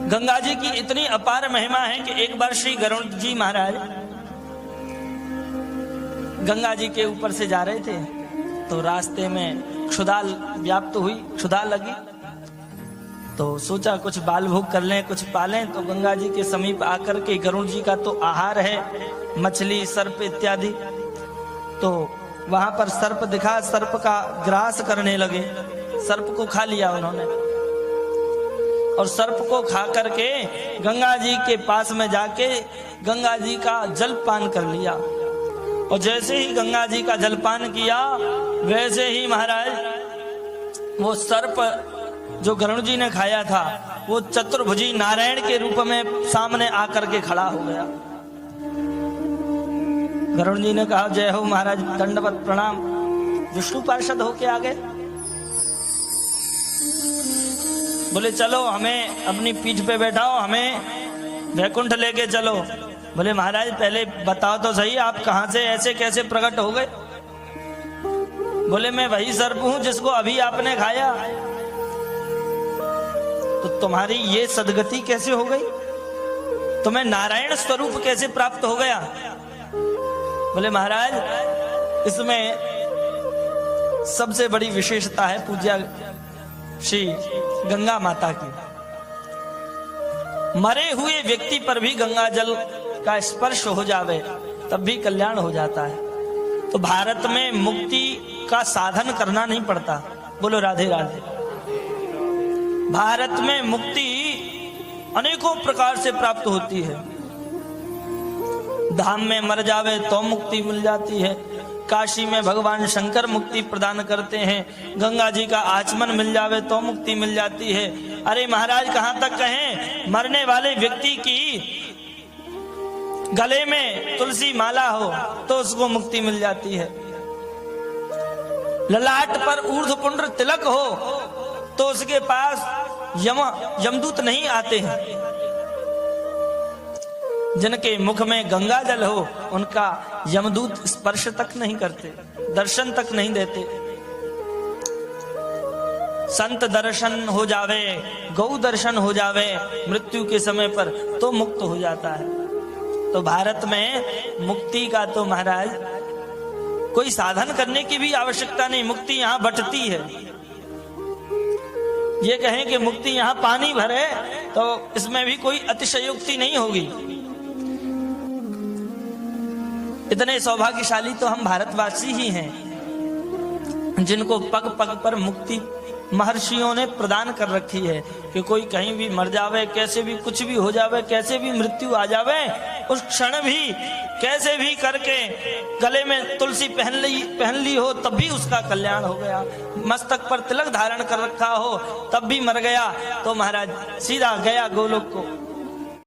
गंगा जी की इतनी अपार महिमा है कि एक बार श्री गरुड़ जी महाराज गंगा जी के ऊपर से जा रहे थे, तो रास्ते में क्षुधा व्याप्त हुई, क्षुधा लगी, तो सोचा कुछ बाल भोग कर लें, कुछ पालें। तो गंगा जी के समीप आकर के, गरुड़ जी का तो आहार है मछली, सर्प इत्यादि, तो वहां पर सर्प दिखा, सर्प का ग्रास करने लगे, सर्प को खा लिया उन्होंने, और सर्प को खा करके गंगा जी के पास में जाके गंगा जी का जल पान कर लिया। और जैसे ही गंगा जी का जलपान किया, वैसे ही महाराज वो सर्प जो गरुड़ जी ने खाया था, वो चतुर्भुजी नारायण के रूप में सामने आकर के खड़ा हो गया। गरुड़ जी ने कहा, जय हो महाराज, दंडवत प्रणाम। विष्णु पार्षद होके आ गए, बोले चलो हमें अपनी पीठ पे बैठाओ, हमें वैकुंठ लेके चलो। बोले महाराज पहले बताओ तो सही, आप कहां से ऐसे कैसे प्रकट हो गए? बोले मैं वही सर्प हूं जिसको अभी आपने खाया। तो तुम्हारी ये सदगति कैसे हो गई? तुम्हें नारायण स्वरूप कैसे प्राप्त हो गया? बोले महाराज इसमें सबसे बड़ी विशेषता है पूज्या श्री गंगा माता की। मरे हुए व्यक्ति पर भी गंगा जल का स्पर्श हो जावे तब भी कल्याण हो जाता है। तो भारत में मुक्ति का साधन करना नहीं पड़ता। बोलो राधे राधे। भारत में मुक्ति अनेकों प्रकार से प्राप्त होती है। धाम में मर जावे तो मुक्ति मिल जाती है, काशी में भगवान शंकर मुक्ति प्रदान करते हैं, गंगा जी का आचमन मिल जावे तो मुक्ति मिल जाती है। अरे महाराज कहां तक कहें, मरने वाले व्यक्ति की गले में तुलसी माला हो तो उसको मुक्ति मिल जाती है, ललाट पर ऊर्ध्वपुंड्र तिलक हो तो उसके पास यमदूत नहीं आते हैं, जिनके मुख में गंगा जल हो उनका यमदूत स्पर्श तक नहीं करते, दर्शन तक नहीं देते। संत दर्शन हो जावे, गौ दर्शन हो जावे मृत्यु के समय पर तो मुक्त हो जाता है। तो भारत में मुक्ति का तो महाराज कोई साधन करने की भी आवश्यकता नहीं, मुक्ति यहां बटती है। ये कहें कि मुक्ति यहां पानी भरे तो इसमें भी कोई अतिशयोक्ति नहीं होगी। इतने सौभाग्यशाली तो हम भारतवासी ही हैं जिनको पग पग पर मुक्ति महर्षियों ने प्रदान कर रखी है कि कोई कहीं भी मर जावे, कैसे भी कुछ भी हो जावे, कैसे भी मृत्यु आ जावे, उस क्षण भी कैसे भी करके गले में तुलसी पहन ली हो तब भी उसका कल्याण हो गया, मस्तक पर तिलक धारण कर रखा हो तब भी मर गया तो महाराज सीधा गया गोलोक को।